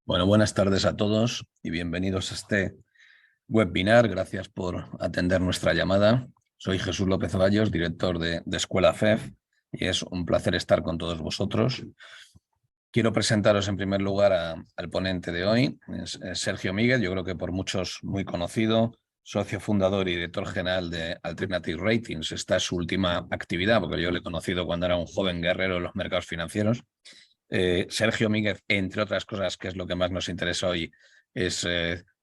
Bueno, buenas tardes a todos y bienvenidos a este webinar. Gracias por atender nuestra llamada. Soy Jesús López Vallos, director de Escuela FEF, y es un placer estar con todos vosotros. Quiero presentaros en primer lugar al ponente de hoy, es Sergio Míguez, yo creo que por muchos muy conocido, socio fundador y director general de Alternative Ratings. Esta es su última actividad, porque yo le he conocido cuando era un joven guerrero en los mercados financieros. Sergio Míguez, entre otras cosas, que es lo que más nos interesa hoy, es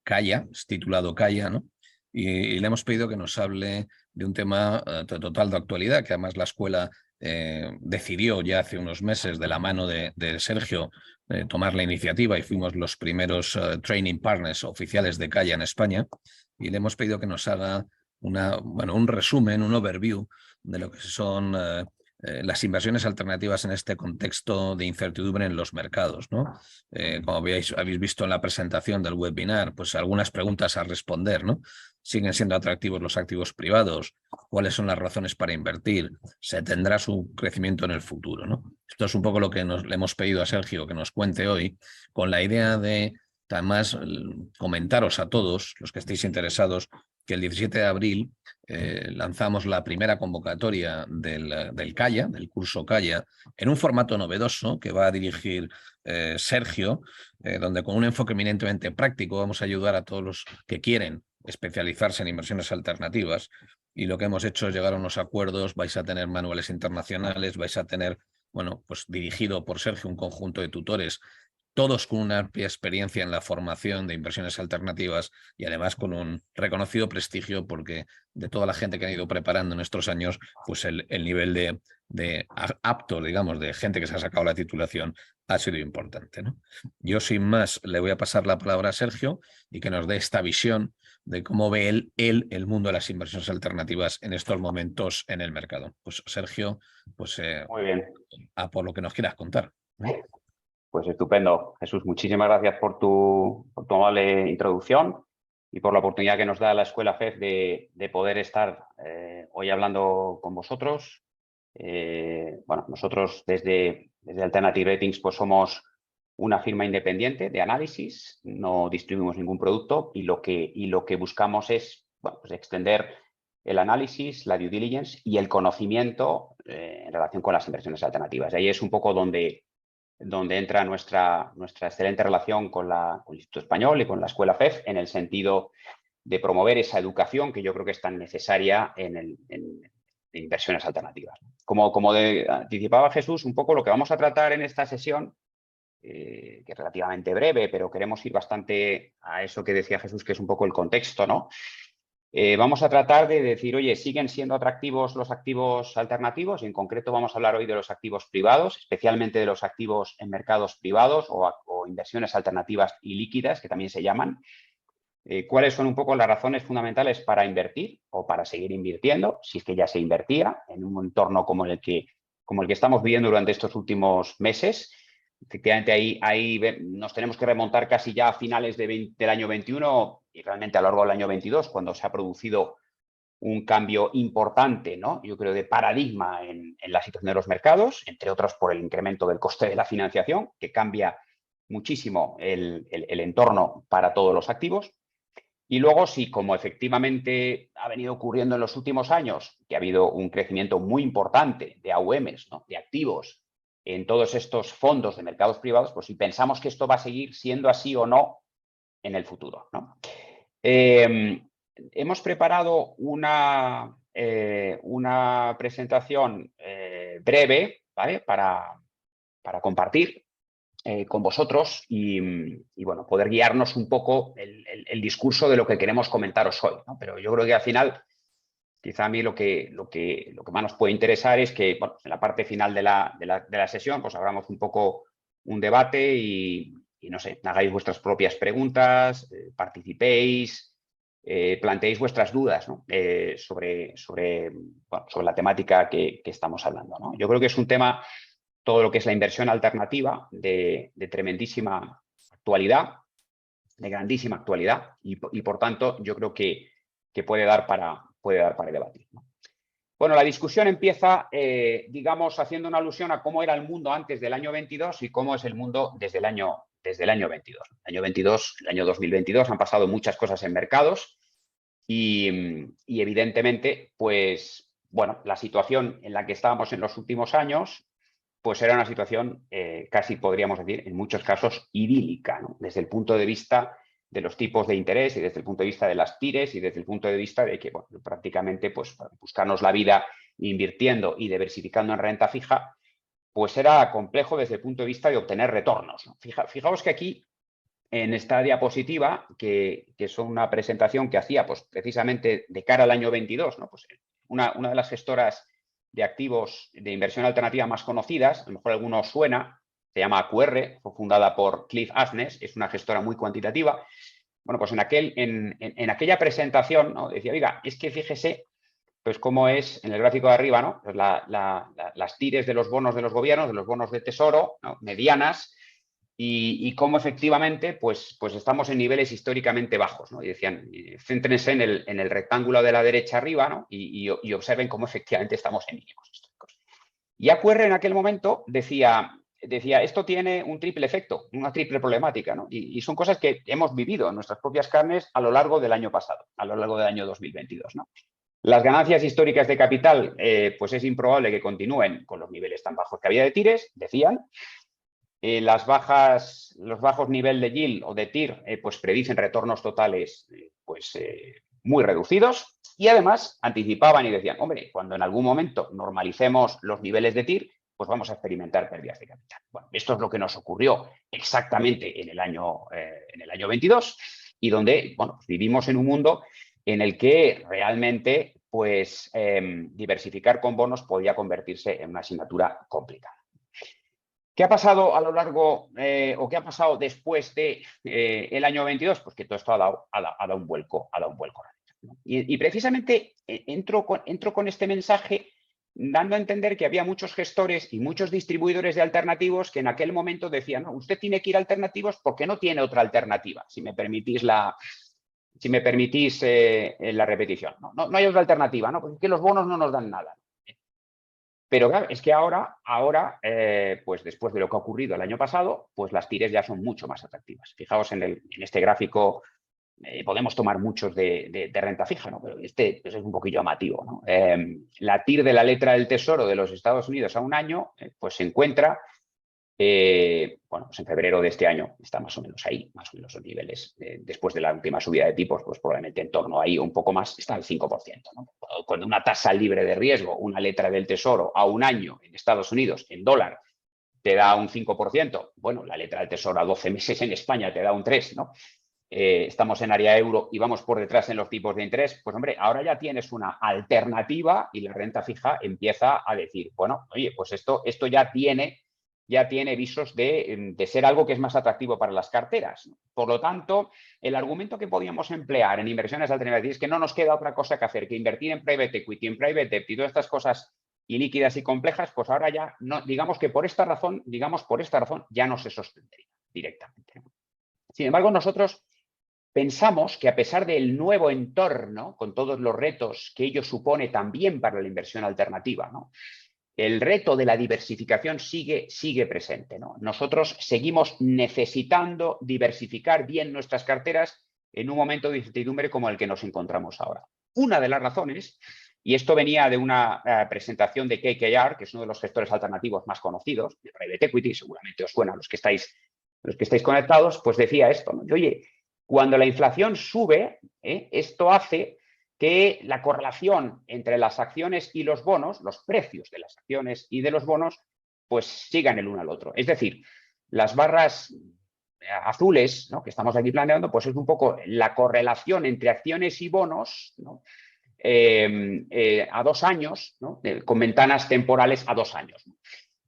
Calla, es titulado Calla, ¿no? Y le hemos pedido que nos hable de un tema total de actualidad, que además la escuela decidió ya hace unos meses, de la mano de Sergio, tomar la iniciativa, y fuimos los primeros training partners oficiales de Calla en España, y le hemos pedido que nos haga un resumen, un overview de lo que son las inversiones alternativas en este contexto de incertidumbre en los mercados, ¿no? Como habéis visto en la presentación del webinar, pues algunas preguntas a responder, ¿no? ¿Siguen siendo atractivos los activos privados? ¿Cuáles son las razones para invertir? ¿Se tendrá su crecimiento en el futuro, ¿no? Esto es un poco lo que le hemos pedido a Sergio que nos cuente hoy, con la idea de, además, comentaros a todos los que estéis interesados que el 17 de abril lanzamos la primera convocatoria del Calla, del curso Calla, en un formato novedoso que va a dirigir Sergio, donde con un enfoque eminentemente práctico vamos a ayudar a todos los que quieren especializarse en inversiones alternativas, y lo que hemos hecho es llegar a unos acuerdos. Vais a tener manuales internacionales, vais a tener, bueno, pues dirigido por Sergio, un conjunto de tutores, todos con una amplia experiencia en la formación de inversiones alternativas y además con un reconocido prestigio, porque de toda la gente que han ido preparando en estos años, pues el nivel de apto, digamos, de gente que se ha sacado la titulación ha sido importante, ¿no? Yo, sin más, le voy a pasar la palabra a Sergio y que nos dé esta visión de cómo ve él el mundo de las inversiones alternativas en estos momentos en el mercado. Pues Sergio, pues Muy bien. a por lo que nos quieras contar. Pues estupendo. Jesús, muchísimas gracias por tu amable introducción y por la oportunidad que nos da la Escuela FEF de poder estar hoy hablando con vosotros. Bueno, nosotros desde Alternative Ratings pues somos una firma independiente de análisis, no distribuimos ningún producto, y lo que buscamos es, bueno, pues extender el análisis, la due diligence y el conocimiento en relación con las inversiones alternativas. Ahí es un poco donde entra nuestra excelente relación con el Instituto Español y con la Escuela FEF, en el sentido de promover esa educación que yo creo que es tan necesaria en inversiones alternativas. Como anticipaba Jesús, un poco lo que vamos a tratar en esta sesión, que es relativamente breve, pero queremos ir bastante a eso que decía Jesús, que es un poco el contexto, ¿no? Vamos a tratar de decir, oye, ¿siguen siendo atractivos los activos alternativos? Y en concreto vamos a hablar hoy de los activos privados, especialmente de los activos en mercados privados o inversiones alternativas y líquidas, que también se llaman. ¿Cuáles son un poco las razones fundamentales para invertir o para seguir invirtiendo, si es que ya se invertía en un entorno como el que estamos viviendo durante estos últimos meses? Efectivamente, ahí nos tenemos que remontar casi ya a finales del año 21 y realmente a lo largo del año 22, cuando se ha producido un cambio importante, ¿no? Yo creo, de paradigma en la situación de los mercados, entre otros por el incremento del coste de la financiación, que cambia muchísimo el entorno para todos los activos. Y luego, sí, como efectivamente ha venido ocurriendo en los últimos años, que ha habido un crecimiento muy importante de AUMs, ¿no?, de activos en todos estos fondos de mercados privados, pues si pensamos que esto va a seguir siendo así o no en el futuro, ¿no? Hemos preparado una presentación breve, ¿vale?, para compartir con vosotros y, bueno, poder guiarnos un poco el discurso de lo que queremos comentaros hoy, ¿no? Pero yo creo que al final, quizá a mí lo que más nos puede interesar es que, bueno, en la parte final de la sesión pues abramos un poco un debate y no sé, hagáis vuestras propias preguntas, participéis, planteéis vuestras dudas, ¿no?, sobre la temática que estamos hablando, ¿no? Yo creo que es un tema, todo lo que es la inversión alternativa, de tremendísima actualidad, de grandísima actualidad, y por tanto yo creo que puede dar para debatir, ¿no? Bueno, la discusión empieza, digamos, haciendo una alusión a cómo era el mundo antes del año 22 y cómo es el mundo desde el año desde el año 22. El año 2022 han pasado muchas cosas en mercados y evidentemente, pues, bueno, la situación en la que estábamos en los últimos años, pues era una situación casi podríamos decir en muchos casos idílica, ¿no? Desde el punto de vista de los tipos de interés y desde el punto de vista de las TIRES y desde el punto de vista de que bueno, prácticamente pues, buscarnos la vida invirtiendo y diversificando en renta fija, pues era complejo desde el punto de vista de obtener retornos, ¿no? Fijaos que aquí, en esta diapositiva, que es una presentación que hacía pues, precisamente de cara al año 22, ¿no? Pues una de las gestoras de activos de inversión alternativa más conocidas, a lo mejor alguno os suena, se llama AQR, fue fundada por Cliff Asness, es una gestora muy cuantitativa. Bueno, pues en aquella presentación, ¿no? Decía, oiga, es que fíjese pues cómo es en el gráfico de arriba, ¿no? Pues las TIRES de los bonos de los gobiernos, de los bonos de tesoro, ¿no? Medianas, y cómo efectivamente pues estamos en niveles históricamente bajos, ¿no? Y decían, céntrense en el rectángulo de la derecha arriba, ¿no? Y observen cómo efectivamente estamos en mínimos históricos. Y AQR en aquel momento decía, esto tiene un triple efecto, una triple problemática, ¿no? Y son cosas que hemos vivido en nuestras propias carnes a lo largo del año pasado, a lo largo del año 2022, ¿no? Las ganancias históricas de capital, pues es improbable que continúen con los niveles tan bajos que había de TIRES, decían. Los bajos niveles de yield o de TIR pues predicen retornos totales muy reducidos y además anticipaban y decían, hombre, cuando en algún momento normalicemos los niveles de TIR, pues vamos a experimentar pérdidas de capital. Bueno, esto es lo que nos ocurrió exactamente en el año 22 y donde, bueno, pues vivimos en un mundo en el que realmente pues diversificar con bonos podía convertirse en una asignatura complicada. ¿Qué ha pasado a lo largo o qué ha pasado después de el año 22? Pues que todo esto ha dado un vuelco, ¿no? Y precisamente entro con este mensaje dando a entender que había muchos gestores y muchos distribuidores de alternativos que en aquel momento decían, no, usted tiene que ir a alternativos porque no tiene otra alternativa, si me permitís la repetición. No hay otra alternativa, ¿no? Porque es que los bonos no nos dan nada. Pero claro, es que ahora pues después de lo que ha ocurrido el año pasado, pues las TIRES ya son mucho más atractivas. Fijaos en este gráfico, podemos tomar muchos de renta fija, ¿no? Pero este pues es un poquillo llamativo, ¿no? La TIR de la letra del Tesoro de los Estados Unidos a un año, pues se encuentra, bueno, pues en febrero de este año está más o menos ahí, más o menos los niveles. Después de la última subida de tipos, pues probablemente en torno ahí un poco más, está al 5%, ¿no? Cuando una tasa libre de riesgo, una letra del Tesoro a un año en Estados Unidos, en dólar, te da un 5%, bueno, la letra del Tesoro a 12 meses en España te da un 3%, ¿no? Estamos en área euro y vamos por detrás en los tipos de interés, pues hombre, ahora ya tienes una alternativa y la renta fija empieza a decir, bueno, oye, pues esto ya tiene visos de ser algo que es más atractivo para las carteras. Por lo tanto, el argumento que podíamos emplear en inversiones alternativas es que no nos queda otra cosa que hacer que invertir en private equity, en private debt y todas estas cosas ilíquidas y complejas, pues ahora ya, no, digamos por esta razón ya no se sostendría directamente. Sin embargo, nosotros pensamos que a pesar del nuevo entorno, con todos los retos que ello supone también para la inversión alternativa, ¿no? El reto de la diversificación sigue presente, ¿no? Nosotros seguimos necesitando diversificar bien nuestras carteras en un momento de incertidumbre como el que nos encontramos ahora. Una de las razones, y esto venía de una presentación de KKR, que es uno de los gestores alternativos más conocidos, de Private Equity, seguramente os suena a los que estáis conectados, pues decía esto, ¿no? Y, oye, cuando la inflación sube, esto hace que la correlación entre las acciones y los bonos, los precios de las acciones y de los bonos, pues sigan el uno al otro. Es decir, las barras azules, ¿no?, que estamos aquí planteando, pues es un poco la correlación entre acciones y bonos, ¿no?, a 2 años, ¿no?, con ventanas temporales a 2 años.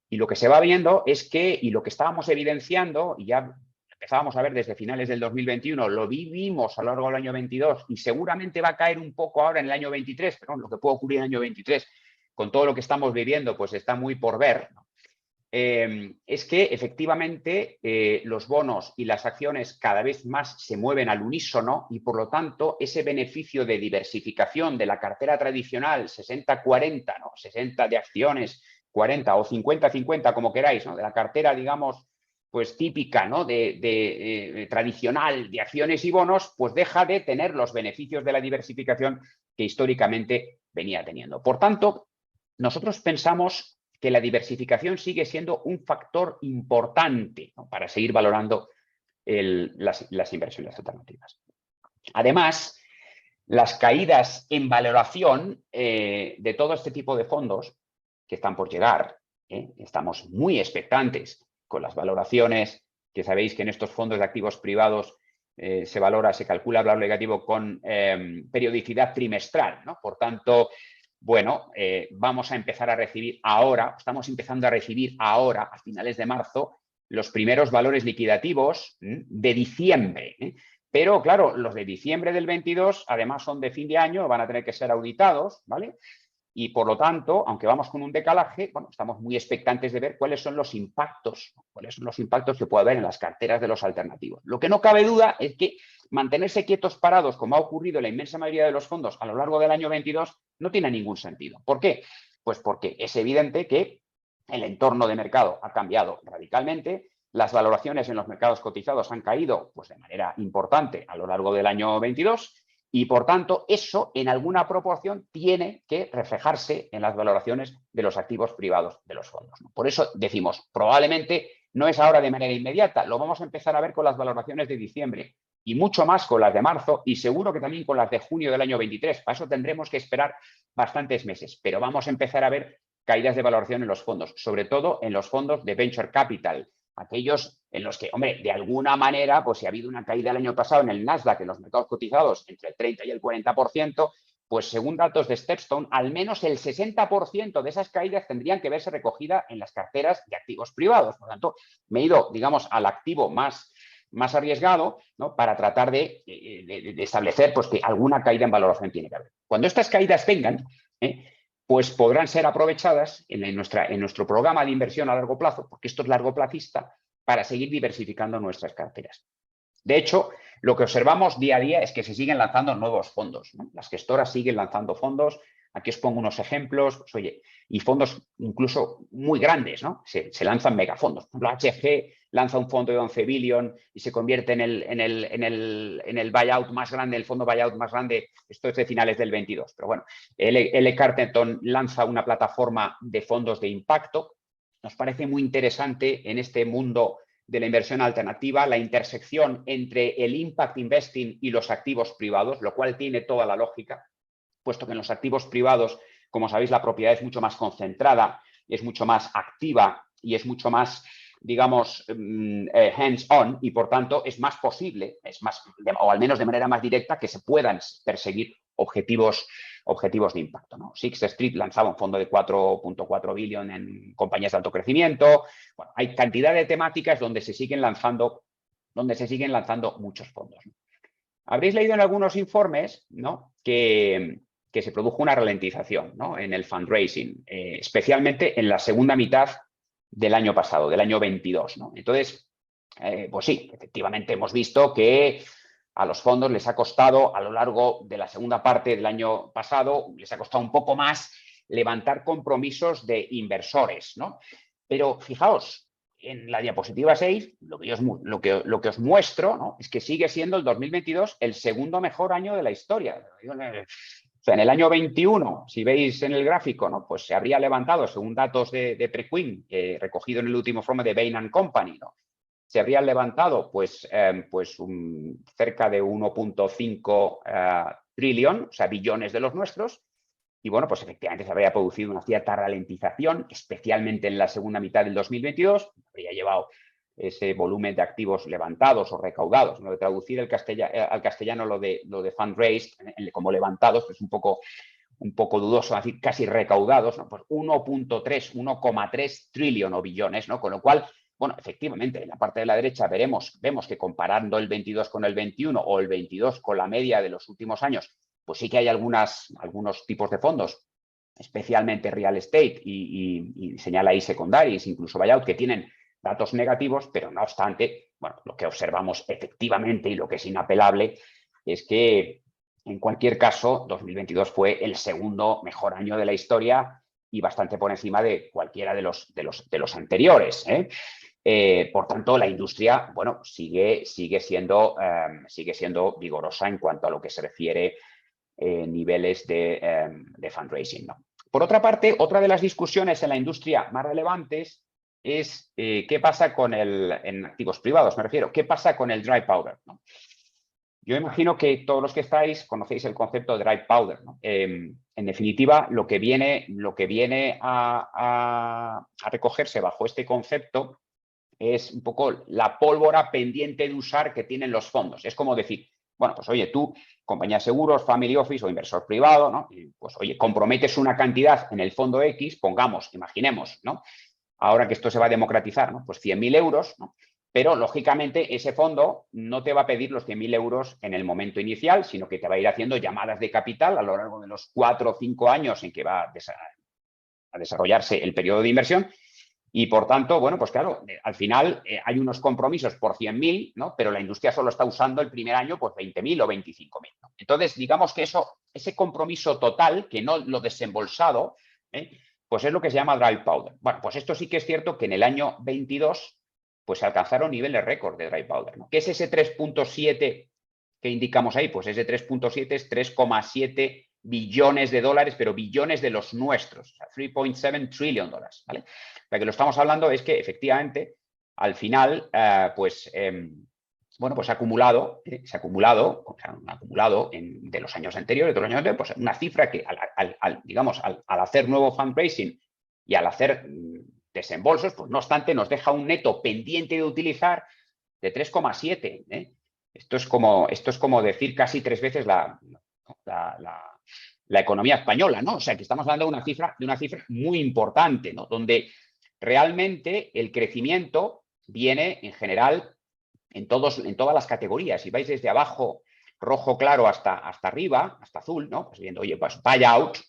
Y lo que se va viendo es que, y lo que estábamos evidenciando, y ya empezábamos a ver desde finales del 2021, lo vivimos a lo largo del año 22 y seguramente va a caer un poco ahora en el año 23, pero lo que puede ocurrir en el año 23 con todo lo que estamos viviendo, pues está muy por ver, ¿no? Es que efectivamente los bonos y las acciones cada vez más se mueven al unísono y por lo tanto ese beneficio de diversificación de la cartera tradicional 60-40, ¿no?, 60 de acciones, 40 o 50-50, como queráis, ¿no?, de la cartera, digamos, pues típica, ¿no? Tradicional de acciones y bonos, pues deja de tener los beneficios de la diversificación que históricamente venía teniendo. Por tanto, nosotros pensamos que la diversificación sigue siendo un factor importante, ¿no?, para seguir valorando las inversiones alternativas. Además, las caídas en valoración de todo este tipo de fondos que están por llegar, estamos muy expectantes con las valoraciones, que sabéis que en estos fondos de activos privados se calcula el valor negativo con periodicidad trimestral, ¿no? Por tanto, bueno, vamos a empezar a recibir ahora, estamos empezando a recibir ahora, a finales de marzo, los primeros valores liquidativos de diciembre. Pero, claro, los de diciembre del 22, además son de fin de año, van a tener que ser auditados, ¿vale? Y, por lo tanto, aunque vamos con un decalaje, bueno, estamos muy expectantes de ver cuáles son los impactos que puede haber en las carteras de los alternativos. Lo que no cabe duda es que mantenerse quietos parados, como ha ocurrido en la inmensa mayoría de los fondos a lo largo del año 22, no tiene ningún sentido. ¿Por qué? Pues porque es evidente que el entorno de mercado ha cambiado radicalmente, las valoraciones en los mercados cotizados han caído pues, de manera importante a lo largo del año 22 y, por tanto, eso en alguna proporción tiene que reflejarse en las valoraciones de los activos privados de los fondos, ¿no? Por eso decimos, probablemente no es ahora de manera inmediata, lo vamos a empezar a ver con las valoraciones de diciembre y mucho más con las de marzo y seguro que también con las de junio del año 23. Para eso tendremos que esperar bastantes meses, pero vamos a empezar a ver caídas de valoración en los fondos, sobre todo en los fondos de Venture Capital, aquellos en los que, hombre, de alguna manera, pues si ha habido una caída el año pasado en el Nasdaq, en los mercados cotizados, entre el 30 y el 40%, pues según datos de Stepstone, al menos el 60% de esas caídas tendrían que verse recogida en las carteras de activos privados. Por lo tanto, me he ido, digamos, al activo más arriesgado, ¿no?, para tratar de establecer pues, que alguna caída en valoración tiene que haber. Cuando estas caídas vengan, pues podrán ser aprovechadas en nuestro programa de inversión a largo plazo, porque esto es largoplacista, para seguir diversificando nuestras carteras. De hecho, lo que observamos día a día es que se siguen lanzando nuevos fondos, ¿no? Las gestoras siguen lanzando fondos. Aquí os pongo unos ejemplos, pues, oye, y fondos incluso muy grandes, ¿no? Se lanzan megafondos. Por ejemplo, HG lanza un fondo de 11 billion y se convierte en el buyout más grande, el fondo buyout más grande. Esto es de finales del 22. Pero bueno, L. Carterton lanza una plataforma de fondos de impacto. Nos parece muy interesante en este mundo de la inversión alternativa la intersección entre el impact investing y los activos privados, lo cual tiene toda la lógica, puesto que en los activos privados, como sabéis, la propiedad es mucho más concentrada, es mucho más activa y es mucho más, digamos, hands-on y, por tanto, es más posible, o al menos de manera más directa, que se puedan perseguir objetivos de impacto, ¿no? Sixth Street lanzaba un fondo de 4.4 billion en compañías de alto crecimiento. Bueno, hay cantidad de temáticas donde se siguen lanzando muchos fondos, ¿no? Habréis leído en algunos informes, ¿no?, que se produjo una ralentización, ¿no?, en el fundraising, especialmente en la segunda mitad del año pasado, del año 22, ¿no? Entonces, pues sí, efectivamente hemos visto que a los fondos les ha costado, a lo largo de la segunda parte del año pasado, les ha costado un poco más levantar compromisos de inversores, ¿no? Pero fijaos, en la diapositiva 6, lo que os muestro, ¿no?, es que sigue siendo el 2022 el segundo mejor año de la historia. O sea, en el año 21, si veis en el gráfico, ¿no?, pues se habría levantado, según datos de Preqin, recogido en el último informe de Bain & Company, ¿no?, se habrían levantado pues cerca de 1.5 trillón, o sea, billones de los nuestros. Y bueno, pues efectivamente se habría producido una cierta ralentización, especialmente en la segunda mitad del 2022. Habría llevado ese volumen de activos levantados o recaudados, ¿no?, de traducir al castellano lo de fundraised como levantados, pues un poco dudoso, decir casi recaudados, ¿no?, pues 1.3 trillón o billones, ¿no? Con lo cual, bueno, efectivamente, en la parte de la derecha vemos que comparando el 22 con el 21 o el 22 con la media de los últimos años, pues sí que hay algunos tipos de fondos, especialmente real estate y señala ahí secundaries, incluso buyout, que tienen datos negativos, pero no obstante, bueno, lo que observamos efectivamente y lo que es inapelable es que, en cualquier caso, 2022 fue el segundo mejor año de la historia y bastante por encima de cualquiera de los anteriores, ¿eh? Por tanto, la industria, bueno, sigue siendo vigorosa en cuanto a lo que se refiere niveles de fundraising, ¿no? Por otra parte, otra de las discusiones en la industria más relevantes es qué pasa en activos privados, me refiero, qué pasa con el dry powder, ¿no? Yo imagino que todos los que estáis conocéis el concepto de dry powder, ¿no? En definitiva, lo que viene a recogerse bajo este concepto es un poco la pólvora pendiente de usar que tienen los fondos. Es como decir, bueno, pues oye, tú, compañía de seguros, family office o inversor privado, ¿no? Y, pues oye, comprometes una cantidad en el fondo X, pongamos, imaginemos, ¿no? Ahora que esto se va a democratizar, ¿no? Pues 100.000 euros, ¿no? Pero, lógicamente, ese fondo no te va a pedir los 100.000 euros en el momento inicial, sino que te va a ir haciendo llamadas de capital a lo largo de los 4 o 5 años en que va a desarrollarse el periodo de inversión. Y, por tanto, bueno, pues claro, al final hay unos compromisos por 100.000, ¿no? Pero la industria solo está usando el primer año pues 20.000 o 25.000, ¿no? Entonces, digamos que ese compromiso total, que no lo desembolsado, pues es lo que se llama dry powder. Bueno, pues esto sí que es cierto que en el año 22 pues se alcanzaron niveles récord de dry powder, ¿no? ¿Qué es ese 3.7 que indicamos ahí? Pues ese 3.7 es 3,7 billones de dólares, pero billones de los nuestros, o sea, 3.7 trillion dólares, ¿vale? La que lo estamos hablando es que efectivamente al final, bueno, pues se ha acumulado de los años anteriores, pues una cifra que digamos, al hacer nuevo fundraising y al hacer desembolsos, pues no obstante nos deja un neto pendiente de utilizar de 3,7. Esto es como decir casi 3 veces la economía española, ¿no? O sea, que estamos hablando de una cifra muy importante, ¿no? Donde realmente el crecimiento viene en general en todas las categorías. Si vais desde abajo, rojo claro, hasta arriba, hasta azul, ¿no? Pues viendo, oye, pues buyout,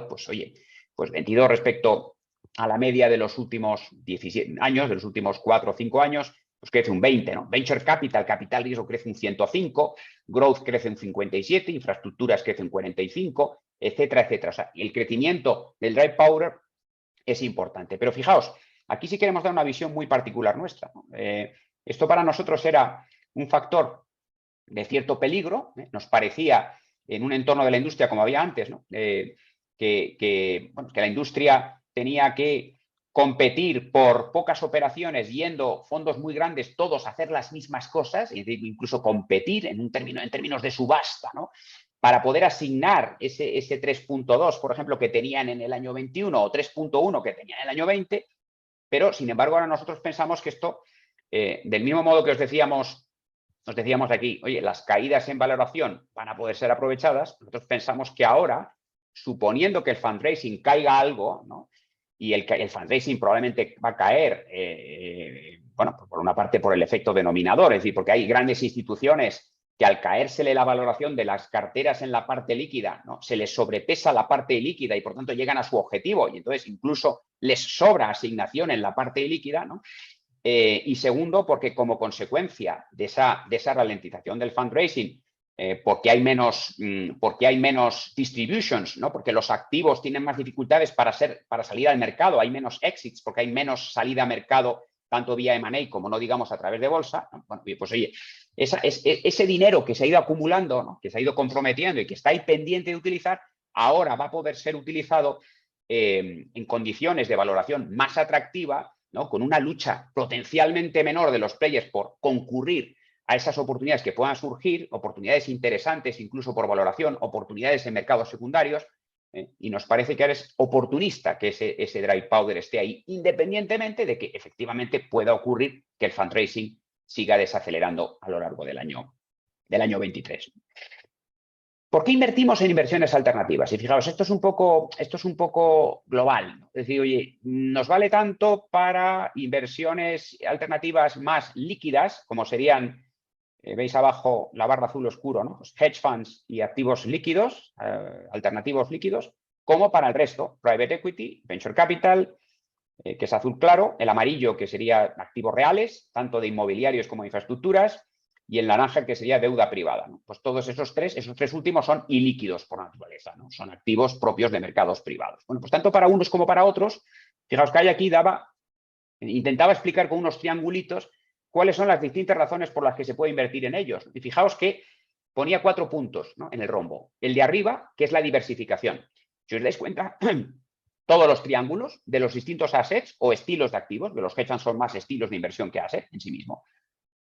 pues oye, pues 22 respecto a la media de los últimos 17 años, de los últimos 4 o 5 años, pues crece un 20, ¿no? Venture capital riesgo crece un 105, growth crece un 57, infraestructuras crece un 45, etcétera, etcétera. O sea, el crecimiento del dry powder es importante. Pero fijaos, aquí sí queremos dar una visión muy particular nuestra, ¿no? Esto para nosotros era un factor de cierto peligro, nos parecía en un entorno de la industria como había antes, ¿no? Que la industria tenía que competir por pocas operaciones, yendo fondos muy grandes todos a hacer las mismas cosas, incluso competir en términos de subasta, ¿no? Para poder asignar ese 3.2, por ejemplo, que tenían en el año 21 o 3.1 que tenían en el año 20, pero, sin embargo, ahora nosotros pensamos que esto, del mismo modo que os decíamos aquí, oye, las caídas en valoración van a poder ser aprovechadas, nosotros pensamos que ahora, suponiendo que el fundraising caiga algo, ¿no? Y el fundraising probablemente va a caer, bueno, por una parte por el efecto denominador, es decir, porque hay grandes instituciones que al caérsele la valoración de las carteras en la parte líquida, ¿no? Se les sobrepesa la parte líquida y por tanto llegan a su objetivo y entonces incluso les sobra asignación en la parte líquida, ¿no? Y segundo, porque como consecuencia de esa ralentización del fundraising, porque hay menos distributions, ¿no? Porque los activos tienen más dificultades para salir al mercado, hay menos exits, porque hay menos salida a mercado, tanto vía M&A como no digamos a través de bolsa, ¿no? Bueno, pues oye, ese dinero que se ha ido acumulando, ¿no? Que se ha ido comprometiendo y que está ahí pendiente de utilizar, ahora va a poder ser utilizado en condiciones de valoración más atractiva, ¿no? Con una lucha potencialmente menor de los players por concurrir a esas oportunidades que puedan surgir, oportunidades interesantes incluso por valoración, oportunidades en mercados secundarios, y nos parece que ahora es oportunista que ese dry powder esté ahí, independientemente de que efectivamente pueda ocurrir que el fundraising siga desacelerando a lo largo del año 23. ¿Por qué invertimos en inversiones alternativas? Y fijaos, esto es un poco global, ¿no? Es decir, oye, nos vale tanto para inversiones alternativas más líquidas, como serían, veis abajo la barra azul oscuro, ¿no? Pues hedge funds y activos líquidos, alternativos líquidos, como para el resto, private equity, venture capital, que es azul claro, el amarillo, que sería activos reales, tanto de inmobiliarios como de infraestructuras, y el naranja, que sería deuda privada, ¿no? Pues todos esos tres últimos son ilíquidos por naturaleza, ¿no? Son activos propios de mercados privados. Bueno, pues tanto para unos como para otros, fijaos que hay aquí daba Intentaba explicar con unos triangulitos cuáles son las distintas razones por las que se puede invertir en ellos. Y fijaos que ponía 4 puntos, ¿no?, en el rombo. El de arriba, que es la diversificación. Si os dais cuenta, todos los triángulos de los distintos assets o estilos de activos, que los hedge funds son más estilos de inversión que asset en sí mismo,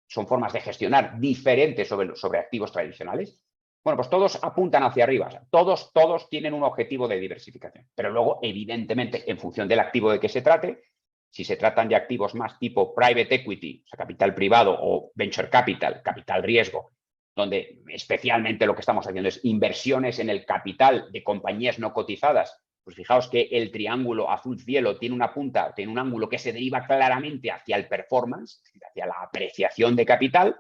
son formas de gestionar diferentes sobre activos tradicionales. Bueno, pues todos apuntan hacia arriba. O sea, todos tienen un objetivo de diversificación. Pero luego, evidentemente, en función del activo de que se trate, si se tratan de activos más tipo private equity, o sea, capital privado, o venture capital, capital riesgo, donde especialmente lo que estamos haciendo es inversiones en el capital de compañías no cotizadas, pues fijaos que el triángulo azul cielo tiene una punta, tiene un ángulo que se deriva claramente hacia el performance, hacia la apreciación de capital.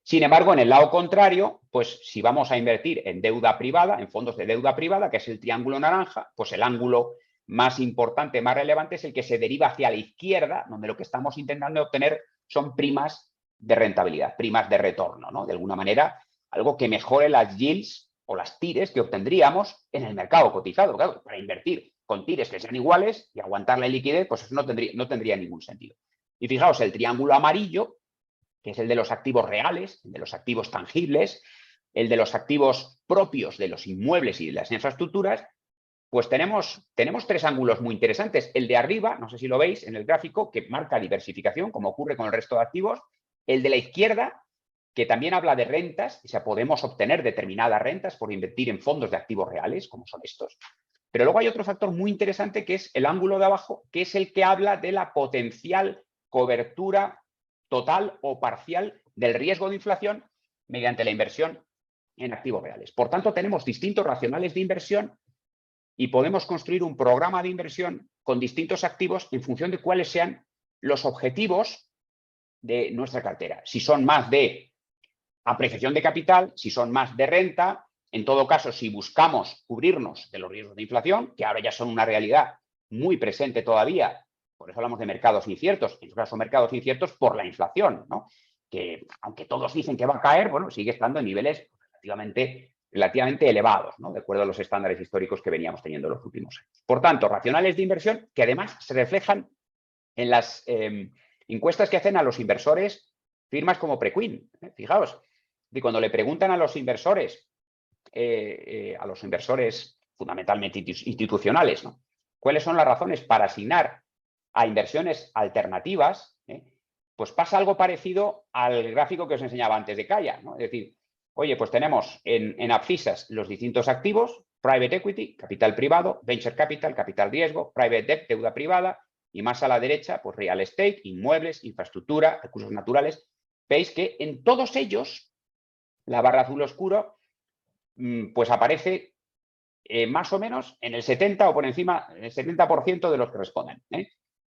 Sin embargo, en el lado contrario, pues si vamos a invertir en deuda privada, en fondos de deuda privada, que es el triángulo naranja, pues el ángulo más importante, más relevante, es el que se deriva hacia la izquierda, donde lo que estamos intentando obtener son primas de rentabilidad, primas de retorno, ¿no? De alguna manera, algo que mejore las yields o las tires que obtendríamos en el mercado cotizado. Claro, para invertir con tires que sean iguales y aguantar la liquidez, pues eso no tendría ningún sentido. Y fijaos, el triángulo amarillo, que es el de los activos reales, el de los activos tangibles, el de los activos propios de los inmuebles y de las infraestructuras, pues tenemos 3 ángulos muy interesantes. El de arriba, no sé si lo veis en el gráfico, que marca diversificación, como ocurre con el resto de activos. El de la izquierda, que también habla de rentas, o sea, podemos obtener determinadas rentas por invertir en fondos de activos reales, como son estos. Pero luego hay otro factor muy interesante, que es el ángulo de abajo, que es el que habla de la potencial cobertura total o parcial del riesgo de inflación mediante la inversión en activos reales. Por tanto, tenemos distintos racionales de inversión y podemos construir un programa de inversión con distintos activos en función de cuáles sean los objetivos de nuestra cartera. Si son más de apreciación de capital, si son más de renta, en todo caso, si buscamos cubrirnos de los riesgos de inflación, que ahora ya son una realidad muy presente todavía, por eso hablamos de mercados inciertos, en este caso mercados inciertos por la inflación, ¿no? Que aunque todos dicen que va a caer, bueno, sigue estando en niveles relativamente elevados, ¿no?, de acuerdo a los estándares históricos que veníamos teniendo en los últimos años. Por tanto, racionales de inversión que además se reflejan en las encuestas que hacen a los inversores firmas como Preqin. Fijaos, y cuando le preguntan a los inversores fundamentalmente institucionales, ¿no?, cuáles son las razones para asignar a inversiones alternativas, pues pasa algo parecido al gráfico que os enseñaba antes de Kaya, ¿no? Es decir, oye, pues tenemos en abscisas los distintos activos, private equity, capital privado, venture capital, capital riesgo, private debt, deuda privada, y más a la derecha, pues real estate, inmuebles, infraestructura, recursos naturales. Veis que en todos ellos la barra azul oscuro pues aparece más o menos en el 70 o por encima, el 70% de los que responden.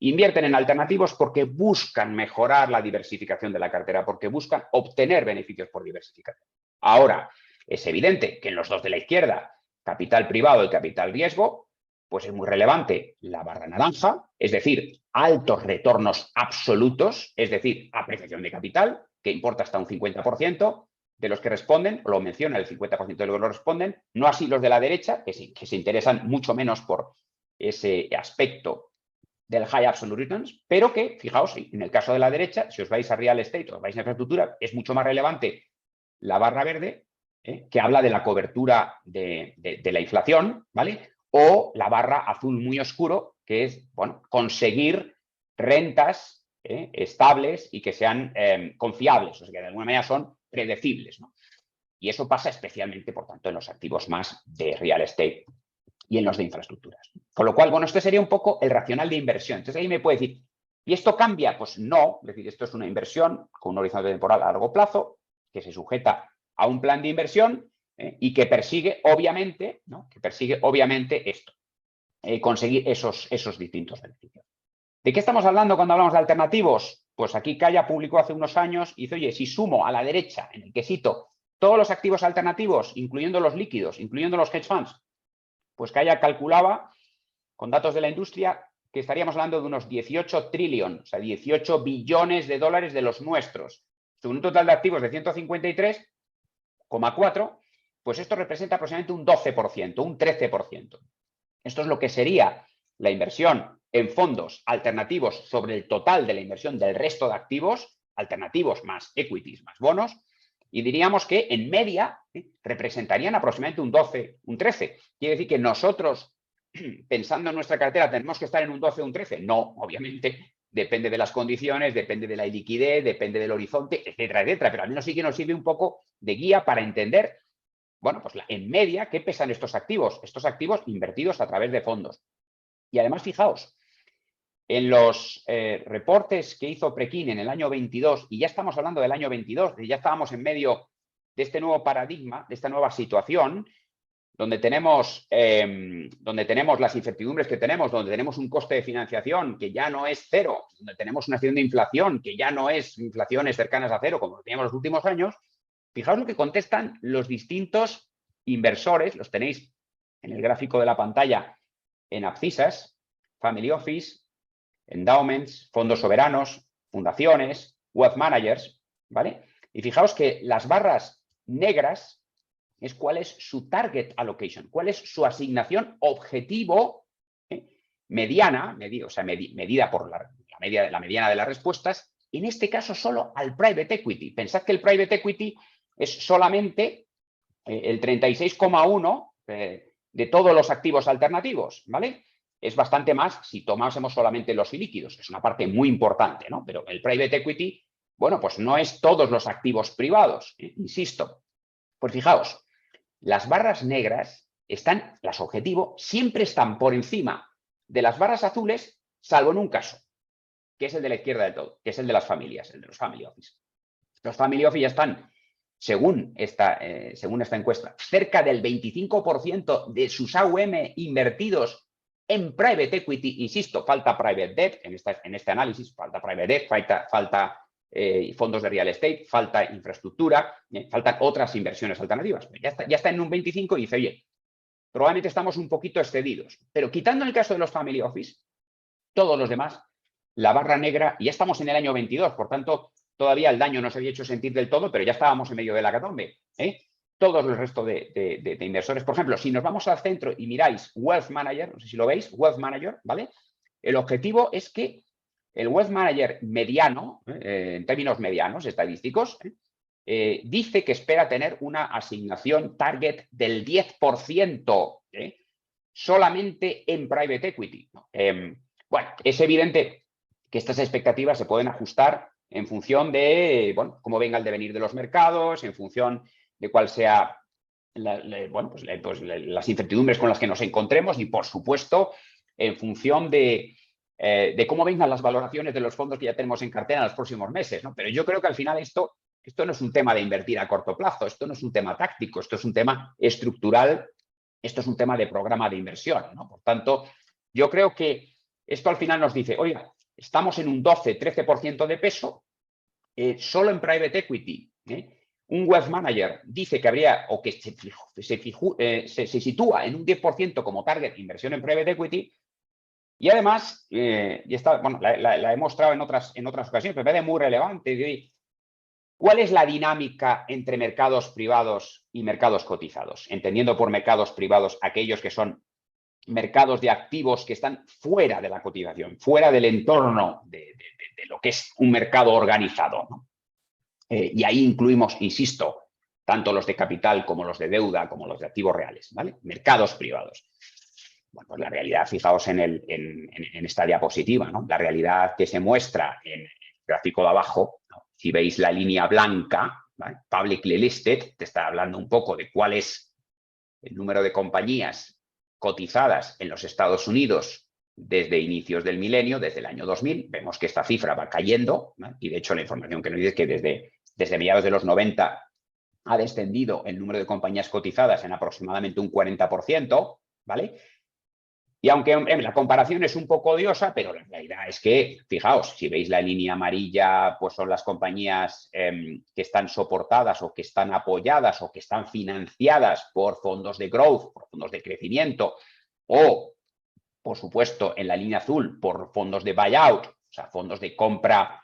Invierten en alternativos porque buscan mejorar la diversificación de la cartera, porque buscan obtener beneficios por diversificación. Ahora, es evidente que en los dos de la izquierda, capital privado y capital riesgo, pues es muy relevante la barra naranja, es decir, altos retornos absolutos, es decir, apreciación de capital, que importa hasta un 50% de los que responden, o lo menciona el 50% de los que lo responden, no así los de la derecha, que se interesan mucho menos por ese aspecto del high absolute returns, pero que, fijaos, en el caso de la derecha, si os vais a real estate o os vais a infraestructura, es mucho más relevante la barra verde, que habla de la cobertura de la inflación, ¿vale? O la barra azul muy oscuro, que es, bueno, conseguir rentas estables y que sean confiables, o sea, que de alguna manera son predecibles, ¿no? Y eso pasa especialmente, por tanto, en los activos más de real estate y en los de infraestructuras. Con lo cual, bueno, este sería un poco el racional de inversión. Entonces ahí me puede decir, ¿y esto cambia? Pues no, es decir, esto es una inversión con un horizonte temporal a largo plazo que se sujeta a un plan de inversión y que persigue, obviamente, ¿no?, esto, conseguir esos distintos beneficios. ¿De qué estamos hablando cuando hablamos de alternativos? Pues aquí Kaya publicó hace unos años y dice, oye, si sumo a la derecha, en el quesito, todos los activos alternativos, incluyendo los líquidos, incluyendo los hedge funds, pues Kaya calculaba, con datos de la industria, que estaríamos hablando de unos 18 trillion, o sea, 18 billones de dólares de los nuestros. Sobre un total de activos de 153,4, pues esto representa aproximadamente un 12%, un 13%. Esto es lo que sería la inversión en fondos alternativos sobre el total de la inversión del resto de activos, alternativos más equities más bonos, y diríamos que en media representarían aproximadamente un 12, un 13. Quiere decir que nosotros, pensando en nuestra cartera, tenemos que estar en un 12 o un 13. No, obviamente, depende de las condiciones, depende de la liquidez, depende del horizonte, etcétera, etcétera. Pero al menos sí que nos sirve un poco de guía para entender, bueno, pues en media, ¿qué pesan estos activos? Estos activos invertidos a través de fondos. Y además, fijaos, en los reportes que hizo Prekin en el año 22, y ya estamos hablando del año 22, ya estábamos en medio de este nuevo paradigma, de esta nueva situación, donde tenemos las incertidumbres que tenemos, donde tenemos un coste de financiación que ya no es cero, donde tenemos una situación de inflación que ya no es inflaciones cercanas a cero como teníamos los últimos años. Fijaos lo que contestan los distintos inversores, los tenéis en el gráfico de la pantalla, en Abscisas, Family Office, endowments, fondos soberanos, fundaciones, wealth managers, ¿vale? Y fijaos que las barras negras es cuál es su target allocation, cuál es su asignación objetivo mediana, medida por la mediana de las respuestas, en este caso solo al private equity. Pensad que el private equity es solamente el 36,1 de todos los activos alternativos, ¿vale? Es bastante más si tomásemos solamente los ilíquidos, que es una parte muy importante, ¿no? Pero el private equity, bueno, pues no es todos los activos privados, insisto. Pues fijaos, las barras negras están, las objetivo, siempre están por encima de las barras azules, salvo en un caso, que es el de la izquierda del todo, que es el de las familias, el de los family office. Los family office ya están, según esta encuesta, cerca del 25% de sus AUM invertidos en private equity. Insisto, falta private debt en este análisis, falta private debt, falta fondos de real estate, falta infraestructura, faltan otras inversiones alternativas. Ya está en un 25 y dice, oye, probablemente estamos un poquito excedidos. Pero quitando el caso de los family office, todos los demás, la barra negra, ya estamos en el año 22, por tanto, todavía el daño no se había hecho sentir del todo, pero ya estábamos en medio de la hecatombe. Todos los restos de inversores, por ejemplo, si nos vamos al centro y miráis Wealth Manager, no sé si lo veis, Wealth Manager, ¿vale? El objetivo es que el Wealth Manager mediano, en términos medianos, estadísticos, dice que espera tener una asignación target del 10% solamente en private equity. Bueno, es evidente que estas expectativas se pueden ajustar en función de, bueno, cómo venga el devenir de los mercados, en función de cuál sea las incertidumbres con las que nos encontremos y, por supuesto, en función de cómo vengan las valoraciones de los fondos que ya tenemos en cartera en los próximos meses, ¿no? Pero yo creo que al final esto no es un tema de invertir a corto plazo, esto no es un tema táctico, esto es un tema estructural, esto es un tema de programa de inversión, ¿no? Por tanto, yo creo que esto al final nos dice, oiga, estamos en un 12-13% de peso, solo en private equity. Un wealth manager dice que habría, o que se sitúa en un 10% como target de inversión en private equity. Y además, la he mostrado en otras ocasiones, pero me parece muy relevante. ¿Cuál es la dinámica entre mercados privados y mercados cotizados? Entendiendo por mercados privados aquellos que son mercados de activos que están fuera de la cotización, fuera del entorno de lo que es un mercado organizado, ¿no? Y ahí incluimos, insisto, tanto los de capital como los de deuda, como los de activos reales, ¿vale? Mercados privados. Bueno, pues la realidad, fijaos en esta diapositiva, ¿no? La realidad que se muestra en el gráfico de abajo, ¿no? Si veis la línea blanca, ¿vale? Publicly listed, te está hablando un poco de cuál es el número de compañías cotizadas en los Estados Unidos desde inicios del milenio, desde el año 2000. Vemos que esta cifra va cayendo, ¿no? Y de hecho la información que nos dice es que desde mediados de los 90 ha descendido el número de compañías cotizadas en aproximadamente un 40%, ¿vale? Y aunque la comparación es un poco odiosa, pero la realidad es que, fijaos, si veis la línea amarilla, pues son las compañías que están soportadas o que están apoyadas o que están financiadas por fondos de growth, por fondos de crecimiento, o, por supuesto, en la línea azul, por fondos de buyout, o sea, fondos de compra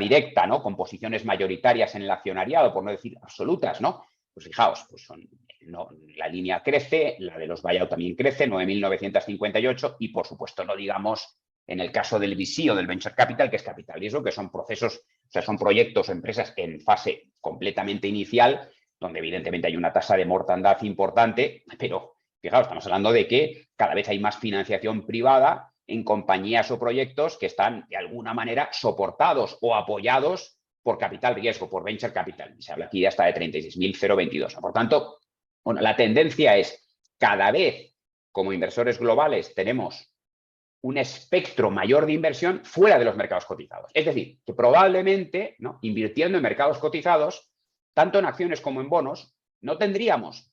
directa, ¿no? Con posiciones mayoritarias en el accionariado, por no decir absolutas, ¿no? Pues fijaos, pues son no, la línea crece, la de los buyout también crece, 9.958, y por supuesto no digamos en el caso del VC o del Venture Capital, que es capital riesgo, que son procesos, o sea, son proyectos o empresas en fase completamente inicial, donde evidentemente hay una tasa de mortandad importante, pero fijaos, estamos hablando de que cada vez hay más financiación privada en compañías o proyectos que están de alguna manera soportados o apoyados por capital riesgo, por venture capital. Se habla aquí hasta de 36.022. Por tanto, bueno, la tendencia es cada vez como inversores globales tenemos un espectro mayor de inversión fuera de los mercados cotizados. Es decir, que probablemente, ¿no?, invirtiendo en mercados cotizados, tanto en acciones como en bonos, no tendríamos,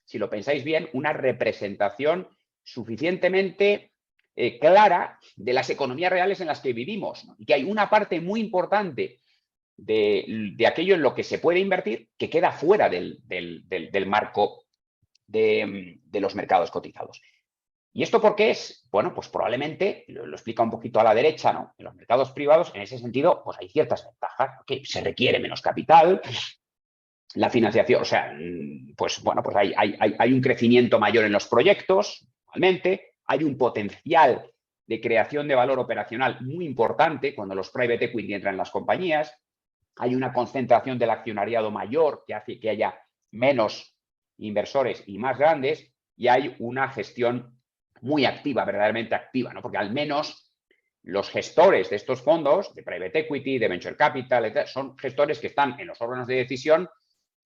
si lo pensáis bien, una representación suficientemente clara de las economías reales en las que vivimos, ¿no? Y que hay una parte muy importante de aquello en lo que se puede invertir que queda fuera del marco de los mercados cotizados. ¿Y esto por qué es? Bueno, pues probablemente, lo explica un poquito a la derecha, ¿no? En los mercados privados, en ese sentido, pues hay ciertas ventajas. Okay, se requiere menos capital, la financiación, o sea, pues bueno, pues hay un crecimiento mayor en los proyectos, normalmente, hay un potencial de creación de valor operacional muy importante cuando los private equity entran en las compañías, hay una concentración del accionariado mayor que hace que haya menos inversores y más grandes, y hay una gestión muy activa, verdaderamente activa, ¿no? Porque al menos los gestores de estos fondos, de private equity, de venture capital, etc., son gestores que están en los órganos de decisión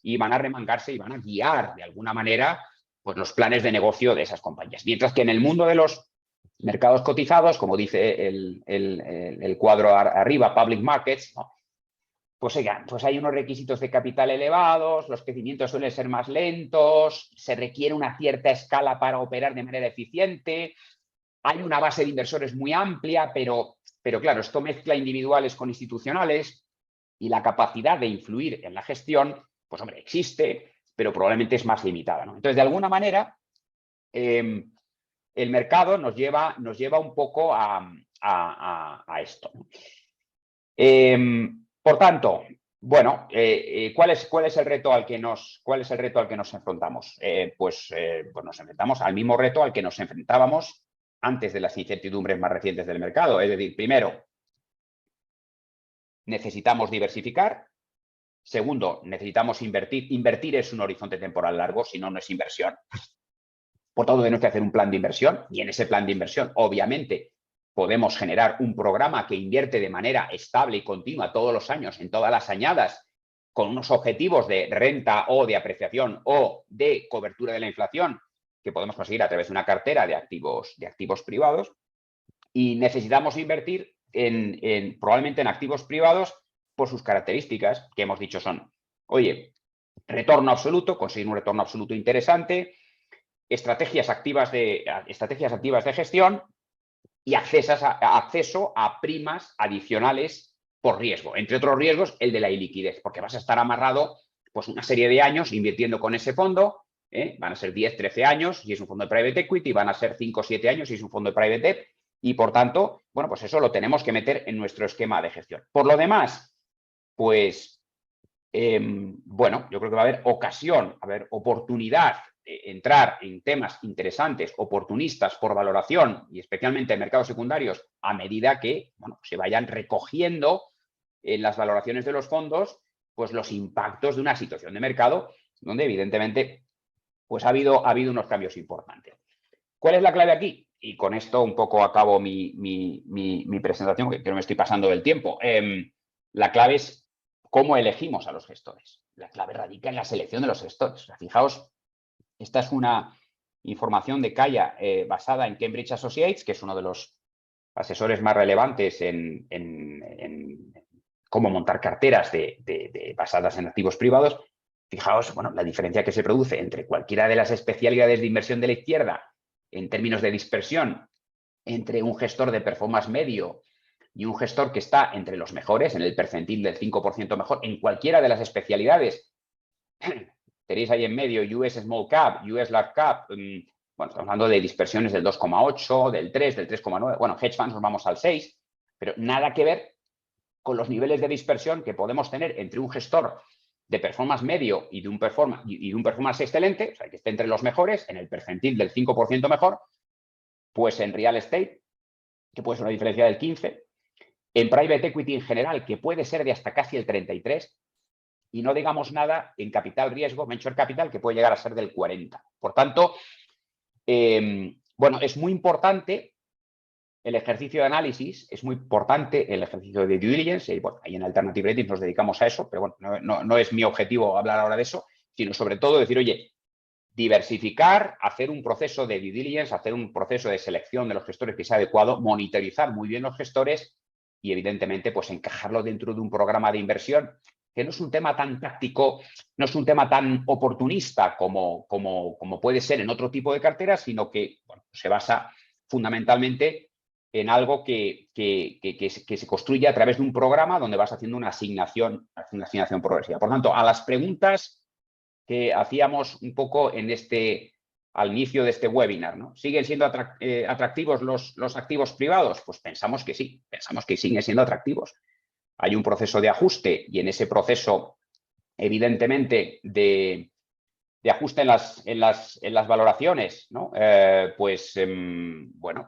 y van a remangarse y van a guiar de alguna manera pues, los planes de negocio de esas compañías. Mientras que en el mundo de los mercados cotizados, como dice el cuadro arriba, public markets, ¿no?, pues, oigan, pues hay unos requisitos de capital elevados, los crecimientos suelen ser más lentos, se requiere una cierta escala para operar de manera eficiente, hay una base de inversores muy amplia, pero claro, esto mezcla individuales con institucionales y la capacidad de influir en la gestión, pues hombre, existe, pero probablemente es más limitada, ¿no? Entonces, de alguna manera, el mercado nos lleva un poco a esto, ¿no? Por tanto, bueno, ¿cuál es el reto al que nos enfrentamos? Pues nos enfrentamos al mismo reto al que nos enfrentábamos antes de las incertidumbres más recientes del mercado. Es decir, primero, necesitamos diversificar. Segundo, necesitamos invertir. Invertir es un horizonte temporal largo, si no, no es inversión. Por tanto, tenemos que hacer un plan de inversión, y en ese plan de inversión, obviamente, podemos generar un programa que invierte de manera estable y continua todos los años en todas las añadas con unos objetivos de renta o de apreciación o de cobertura de la inflación que podemos conseguir a través de una cartera de activos privados, y necesitamos invertir probablemente en activos privados por sus características que hemos dicho son, oye, retorno absoluto, conseguir un retorno absoluto interesante, estrategias activas de gestión y acceso a primas adicionales por riesgo. Entre otros riesgos, el de la iliquidez, porque vas a estar amarrado pues una serie de años invirtiendo con ese fondo. Van a ser 10, 13 años si es un fondo de private equity, van a ser 5 o 7 años si es un fondo de private debt, y por tanto, bueno, pues eso lo tenemos que meter en nuestro esquema de gestión. Por lo demás, pues, bueno, yo creo que va a haber oportunidad entrar en temas interesantes, oportunistas por valoración y especialmente en mercados secundarios a medida que, bueno, se vayan recogiendo en las valoraciones de los fondos pues los impactos de una situación de mercado donde evidentemente pues ha habido unos cambios importantes. ¿Cuál es la clave aquí? Y con esto un poco acabo mi presentación, que creo que me estoy pasando del tiempo. La clave es cómo elegimos a los gestores. La clave radica en la selección de los gestores. O sea, fijaos, esta es una información de Kaya basada en Cambridge Associates, que es uno de los asesores más relevantes en cómo montar carteras basadas en activos privados. Fijaos, bueno, la diferencia que se produce entre cualquiera de las especialidades de inversión de la izquierda en términos de dispersión entre un gestor de performance medio y un gestor que está entre los mejores, en el percentil del 5% mejor, en cualquiera de las especialidades. Tenéis ahí en medio US Small Cap, US Large Cap, bueno, estamos hablando de dispersiones del 2,8, del 3, del 3,9, bueno, hedge funds nos vamos al 6, pero nada que ver con los niveles de dispersión que podemos tener entre un gestor de performance medio y de un performance excelente, o sea, que esté entre los mejores, en el percentil del 5% mejor, pues en real estate, que puede ser una diferencia del 15%, en private equity en general, que puede ser de hasta casi el 33%, y no digamos nada en capital riesgo, venture capital, que puede llegar a ser del 40%. Por tanto, bueno, es muy importante el ejercicio de análisis, es muy importante el ejercicio de due diligence, y bueno, ahí en Alternative Ratings nos dedicamos a eso, pero bueno, no es mi objetivo hablar ahora de eso, sino sobre todo decir, oye, diversificar, hacer un proceso de due diligence, hacer un proceso de selección de los gestores que sea adecuado, monitorizar muy bien los gestores y evidentemente pues encajarlo dentro de un programa de inversión que no es un tema tan táctico, no es un tema tan oportunista como puede ser en otro tipo de carteras, sino que bueno, se basa fundamentalmente en algo que se construye a través de un programa donde vas haciendo una asignación progresiva. Por tanto, a las preguntas que hacíamos un poco al inicio de este webinar, ¿no? ¿Siguen siendo atractivos los activos privados? Pues pensamos que sí, pensamos que siguen siendo atractivos. Hay un proceso de ajuste y en ese proceso, evidentemente, de ajuste en las valoraciones, ¿no? Bueno,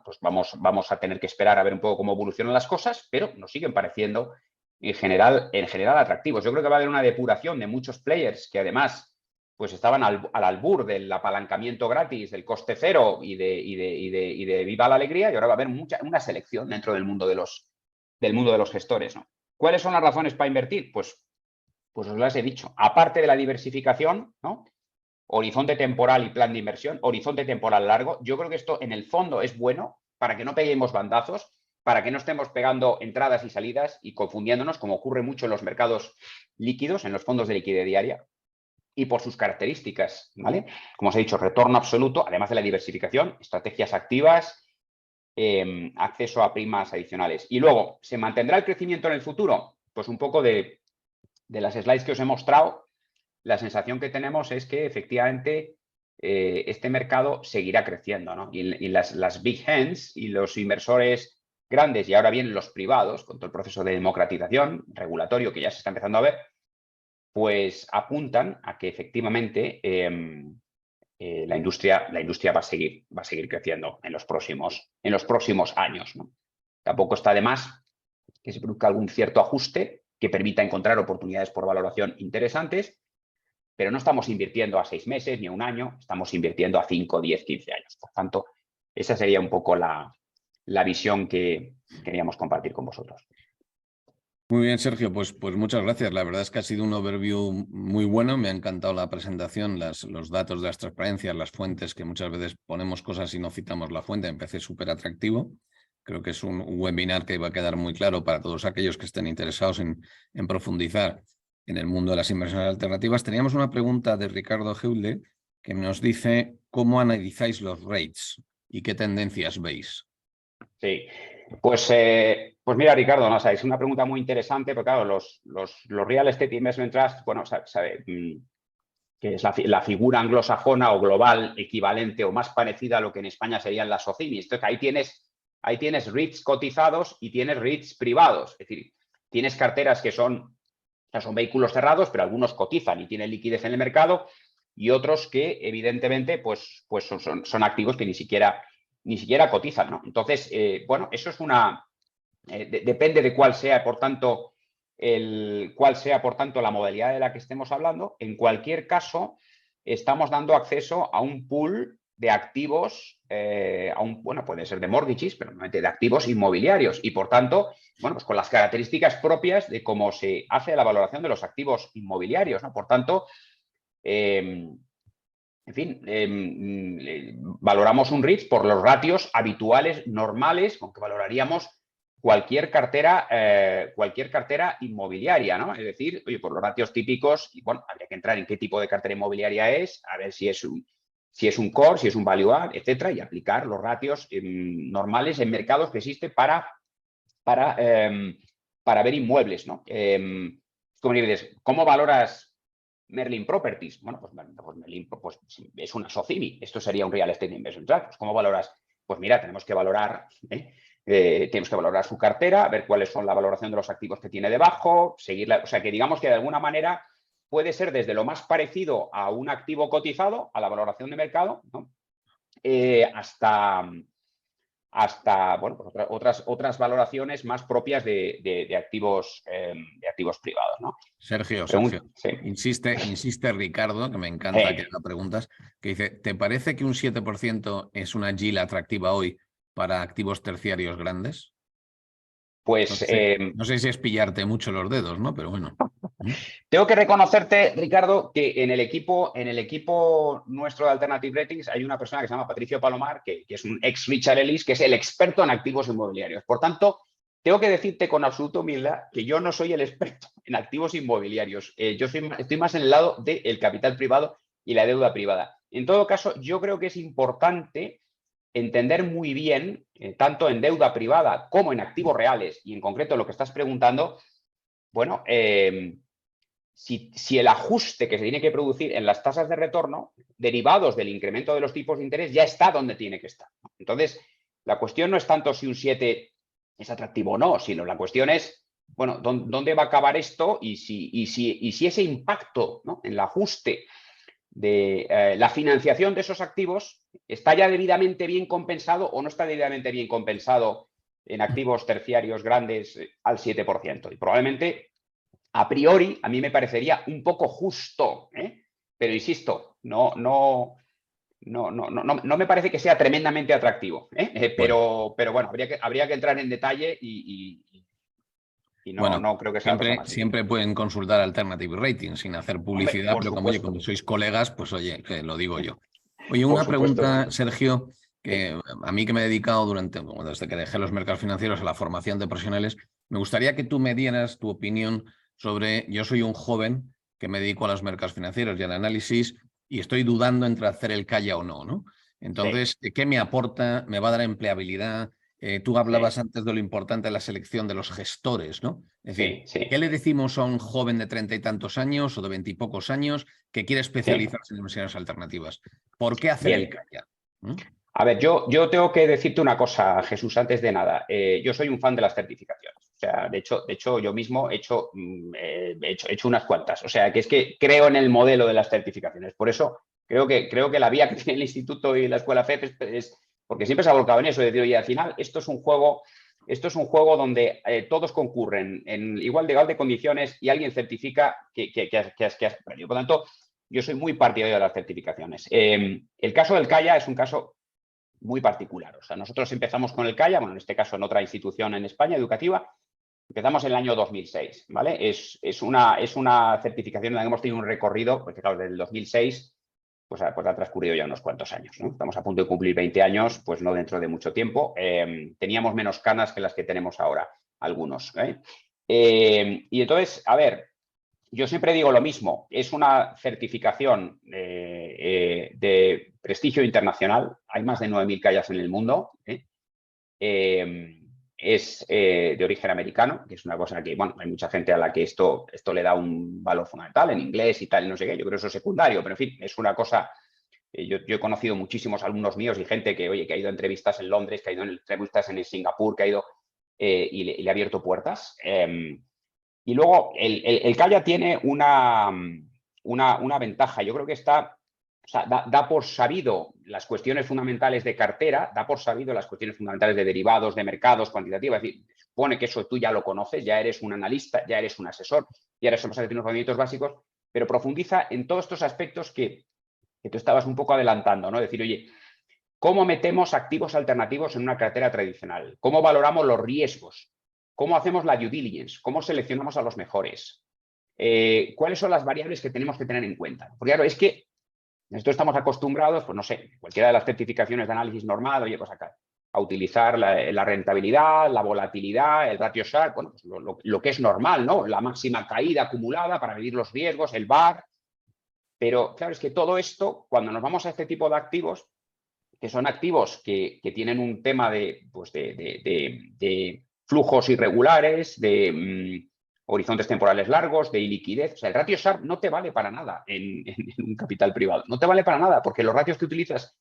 pues vamos a tener que esperar a ver un poco cómo evolucionan las cosas, pero nos siguen pareciendo en general atractivos. Yo creo que va a haber una depuración de muchos players que además pues estaban al albur del apalancamiento gratis, del coste cero y de viva la alegría, y ahora va a haber una selección dentro del mundo de los gestores, ¿no? ¿Cuáles son las razones para invertir? Pues os las he dicho. Aparte de la diversificación, ¿no? Horizonte temporal y plan de inversión, horizonte temporal largo. Yo creo que esto en el fondo es bueno para que no peguemos bandazos, para que no estemos pegando entradas y salidas y confundiéndonos, como ocurre mucho en los mercados líquidos, en los fondos de liquidez diaria, y por sus características, ¿vale? Como os he dicho, retorno absoluto, además de la diversificación, estrategias activas, acceso a primas adicionales. Y luego, ¿se mantendrá el crecimiento en el futuro? Pues un poco de las slides que os he mostrado, la sensación que tenemos es que efectivamente este mercado seguirá creciendo, ¿no? Y las big hands y los inversores grandes y ahora bien los privados, con todo el proceso de democratización regulatorio que ya se está empezando a ver, pues apuntan a que efectivamente la industria va a seguir creciendo en los próximos años, ¿no? Tampoco está de más que se produzca algún cierto ajuste que permita encontrar oportunidades por valoración interesantes, pero no estamos invirtiendo a 6 meses ni a un año, estamos invirtiendo a 5, 10, 15 años. Por tanto, esa sería un poco la visión que queríamos compartir con vosotros. Muy bien, Sergio, pues muchas gracias. La verdad es que ha sido un overview muy bueno. Me ha encantado la presentación, los datos de las transparencias, las fuentes, que muchas veces ponemos cosas y no citamos la fuente. Me parece súper atractivo. Creo que es un webinar que va a quedar muy claro para todos aquellos que estén interesados en profundizar en el mundo de las inversiones alternativas. Teníamos una pregunta de Ricardo Heulde que nos dice ¿cómo analizáis los rates y qué tendencias veis? Sí, pues mira, Ricardo, ¿no? O sea, es una pregunta muy interesante, porque claro, los Real Estate Investment Trust, bueno, sabe que es la figura anglosajona o global equivalente o más parecida a lo que en España serían las SOCIMIs. Entonces, ahí tienes REITs cotizados y tienes REITs privados. Es decir, tienes carteras que son vehículos cerrados, pero algunos cotizan y tienen liquidez en el mercado, y otros que, evidentemente, pues son activos que ni siquiera cotizan, ¿no? Entonces, bueno, eso es depende de cuál sea, por tanto, la modalidad de la que estemos hablando. En cualquier caso, estamos dando acceso a un pool de activos, bueno, puede ser de mortgages, pero normalmente de activos inmobiliarios, y por tanto, bueno, pues con las características propias de cómo se hace la valoración de los activos inmobiliarios, ¿no? Por tanto, en fin, valoramos un REIT por los ratios habituales, normales, con que valoraríamos cualquier cartera inmobiliaria, ¿no? Es decir, oye, por los ratios típicos, y bueno, habría que entrar en qué tipo de cartera inmobiliaria es, a ver si es un core, si es un value add, etcétera, y aplicar los ratios normales en mercados que existen para ver inmuebles, ¿no? Como dices, ¿cómo valoras Merlin Properties? Bueno, pues Merlin pues, es una SOCIMI. Esto sería un Real Estate Investment Trust. Pues, ¿cómo valoras? Pues mira, tenemos que valorar su cartera, ver cuáles son la valoración de los activos que tiene debajo, seguirla. O sea, que digamos que de alguna manera puede ser desde lo más parecido a un activo cotizado, a la valoración de mercado, ¿no? hasta bueno, pues otras valoraciones más propias de activos privados, ¿no? Sergio, Sí. insiste Ricardo, que me encanta que haga preguntas, que dice, ¿te parece que un 7% es una yield atractiva hoy para activos terciarios grandes? Pues No sé si es pillarte mucho los dedos, ¿no? Pero bueno. Tengo que reconocerte, Ricardo, que en el equipo nuestro de Alternative Ratings hay una persona que se llama Patricio Palomar, que es un ex Richard Ellis, que es el experto en activos inmobiliarios. Por tanto, tengo que decirte con absoluta humildad que yo no soy el experto en activos inmobiliarios. Yo estoy más en el lado del capital privado y la deuda privada. En todo caso, yo creo que es importante entender muy bien, tanto en deuda privada como en activos reales, y en concreto lo que estás preguntando, bueno, si el ajuste que se tiene que producir en las tasas de retorno, derivados del incremento de los tipos de interés, ya está donde tiene que estar. Entonces, la cuestión no es tanto si un 7 es atractivo o no, sino la cuestión es, bueno, ¿dónde va a acabar esto? Y si ese impacto, ¿no?, en el ajuste de la financiación de esos activos está ya debidamente bien compensado o no está debidamente bien compensado en activos terciarios grandes al 7%. Y probablemente, a priori, a mí me parecería un poco justo, pero insisto, no me parece que sea tremendamente atractivo, pero bueno, habría que entrar en detalle y no creo que sea la persona más Siempre pueden consultar Alternative Ratings sin hacer Hombre, publicidad, por pero como, oye, supuesto. como sois colegas, pues oye, que lo digo yo. Oye, Por una supuesto. pregunta, Sergio, Sí. que a mí que me he dedicado desde que dejé los mercados financieros a la formación de profesionales, me gustaría que tú me dieras tu opinión sobre, yo soy un joven que me dedico a los mercados financieros y al análisis y estoy dudando entre hacer el calla o no, ¿no? Sí. Entonces, ¿qué me aporta? ¿Me va a dar empleabilidad? Tú hablabas Sí. antes de lo importante de la selección de los gestores, ¿no? Es decir, Sí. ¿qué le decimos a un joven de 30 y tantos años o de 20 y pocos años que quiere Sí. especializarse en inversiones alternativas? ¿Por qué hacer el Bien. calla? ¿Mm? A ver, yo tengo que decirte una cosa, Jesús, antes de nada. Yo soy un fan de las certificaciones. O sea, de hecho yo mismo he hecho unas cuantas. O sea, que es que creo en el modelo de las certificaciones. Por eso creo que la vía que tiene el instituto y la escuela FEP es porque siempre se ha volcado en eso, de decir, oye, al final esto es un juego donde todos concurren en igual de condiciones y alguien certifica que has aprendido. Por lo tanto, yo soy muy partidario de las certificaciones. El caso del CAIA es un caso muy particular. O sea, nosotros empezamos con el CAIA, bueno, en este caso en otra institución en España educativa, empezamos en el año 2006, ¿vale? Es una certificación en la que hemos tenido un recorrido, porque claro, desde el 2006 pues ha transcurrido ya unos cuantos años, ¿no? Estamos a punto de cumplir 20 años, pues no dentro de mucho tiempo. Teníamos menos canas que las que tenemos ahora, algunos. Y entonces, a ver, yo siempre digo lo mismo, es una certificación de prestigio internacional, hay más de 9.000 callas en el mundo, es de origen americano, que es una cosa que, bueno, hay mucha gente a la que esto le da un valor fundamental en inglés y tal, y no sé qué, yo creo que eso es secundario, pero en fin, es una cosa, yo he conocido muchísimos alumnos míos y gente que, oye, que ha ido a entrevistas en Londres, que ha ido a entrevistas en Singapur, que ha ido y le ha abierto puertas. Y luego el CAIA tiene una ventaja. Yo creo que o sea, da por sabido las cuestiones fundamentales de cartera, da por sabido las cuestiones fundamentales de derivados, de mercados, cuantitativos. Es decir, supone que eso tú ya lo conoces, ya eres un analista, ya eres un asesor, ya eres un que tiene unos conocimientos básicos, pero profundiza en todos estos aspectos que tú estabas un poco adelantando, ¿no? Es decir, oye, ¿cómo metemos activos alternativos en una cartera tradicional? ¿Cómo valoramos los riesgos? ¿Cómo hacemos la due diligence? ¿Cómo seleccionamos a los mejores? ¿Cuáles son las variables que tenemos que tener en cuenta? Porque claro, es que nosotros estamos acostumbrados, pues no sé, cualquiera de las certificaciones de análisis normal, oye, pues acá, a utilizar la rentabilidad, la volatilidad, el ratio Sharpe, bueno, pues lo que es normal, ¿no? La máxima caída acumulada para medir los riesgos, el VaR. Pero claro, es que todo esto, cuando nos vamos a este tipo de activos, que son activos que tienen un tema pues de flujos irregulares, de horizontes temporales largos, de iliquidez. O sea, el ratio Sharpe no te vale para nada en un capital privado. No te vale para nada porque los ratios que utilizas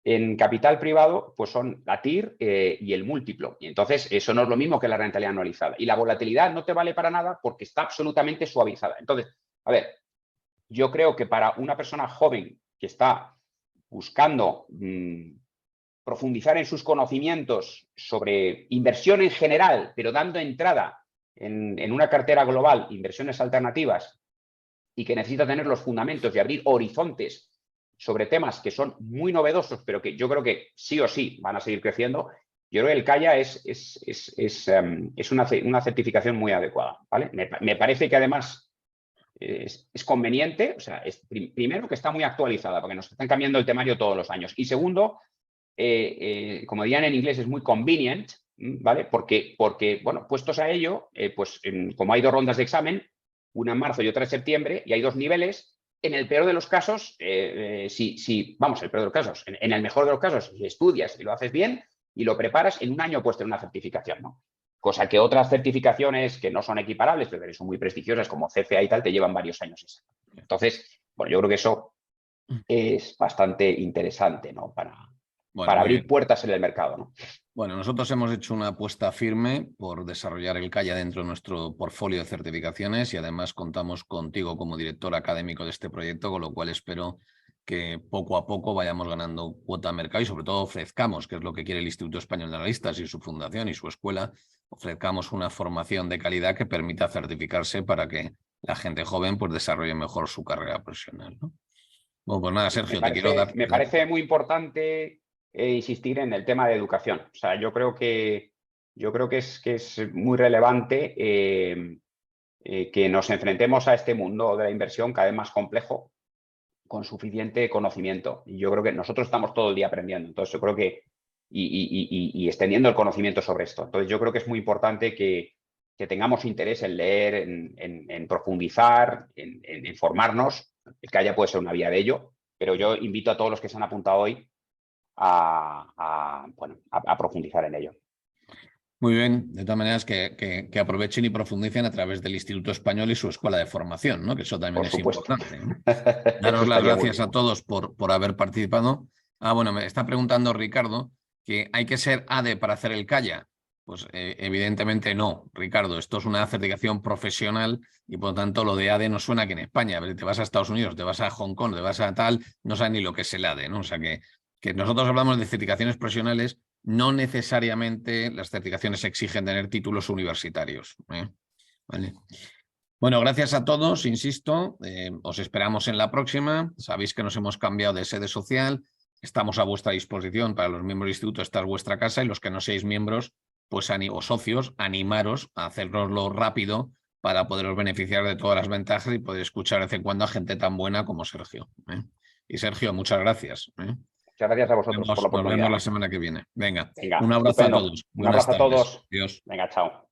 en capital privado pues son la TIR y el múltiplo. Y entonces eso no es lo mismo que la rentabilidad anualizada. Y la volatilidad no te vale para nada porque está absolutamente suavizada. Entonces, a ver, yo creo que para una persona joven que está buscando profundizar en sus conocimientos sobre inversión en general, pero dando entrada en una cartera global, inversiones alternativas, y que necesita tener los fundamentos y abrir horizontes sobre temas que son muy novedosos, pero que yo creo que sí o sí van a seguir creciendo, yo creo que el CAIA es una certificación muy adecuada, ¿vale? Me parece que además es conveniente, o sea, primero que está muy actualizada, porque nos están cambiando el temario todos los años. Y segundo, como dirían en inglés, es muy convenient, ¿vale? Porque bueno, puestos a ello, pues como hay 2 rondas de examen, una en marzo y otra en septiembre, y hay 2 niveles, en el peor de los casos, vamos, el peor de los casos, en el mejor de los casos, si estudias y lo haces bien y lo preparas, en un año puedes tener una certificación, ¿no? Cosa que otras certificaciones que no son equiparables, pero que son muy prestigiosas, como CFA y tal, te llevan varios años. Entonces, bueno, yo creo que eso es bastante interesante, ¿no? Para abrir puertas en el mercado, ¿no? Bueno, nosotros hemos hecho una apuesta firme por desarrollar el CAIA dentro de nuestro portfolio de certificaciones y además contamos contigo como director académico de este proyecto, con lo cual espero que poco a poco vayamos ganando cuota de mercado y sobre todo ofrezcamos, que es lo que quiere el Instituto Español de Analistas y su fundación y su escuela, ofrezcamos una formación de calidad que permita certificarse para que la gente joven pues desarrolle mejor su carrera profesional, ¿no? Bueno, pues nada, Sergio, me parece muy importante insistir en el tema de educación. O sea, yo creo que es muy relevante que nos enfrentemos a este mundo de la inversión cada vez más complejo, con suficiente conocimiento. Y yo creo que nosotros estamos todo el día aprendiendo. Entonces, yo creo que y extendiendo el conocimiento sobre esto. Entonces, yo creo que es muy importante que tengamos interés en leer, en profundizar, en formarnos. El CAIA puede ser una vía de ello, pero yo invito a todos los que se han apuntado hoy a profundizar en ello. Muy bien, de todas maneras que aprovechen y profundicen a través del Instituto Español y su escuela de formación, ¿no? Que eso también es importante, ¿no? Daros las gracias a todos por haber participado. Bueno, me está preguntando Ricardo que hay que ser ADE para hacer el CAIA. Pues evidentemente no, Ricardo, esto es una certificación profesional y por lo tanto lo de ADE no suena aquí en España. Te vas a Estados Unidos, te vas a Hong Kong, te vas a tal, no sabes ni lo que es el ADE, ¿no? O sea que nosotros hablamos de certificaciones profesionales, no necesariamente las certificaciones exigen tener títulos universitarios, ¿eh? ¿Vale? Bueno, gracias a todos, insisto, os esperamos en la próxima. Sabéis que nos hemos cambiado de sede social, estamos a vuestra disposición para los miembros del instituto, esta es vuestra casa y los que no seáis miembros pues, o socios, animaros a hacernoslo rápido para poderos beneficiar de todas las ventajas y poder escuchar de vez en cuando a gente tan buena como Sergio, ¿eh? Y Sergio, muchas gracias, ¿eh? Muchas gracias a vosotros por la oportunidad. Nos vemos la semana que viene. Venga, Venga, un abrazo estupendo. a todos. Un abrazo a todos. Adiós. Venga, chao.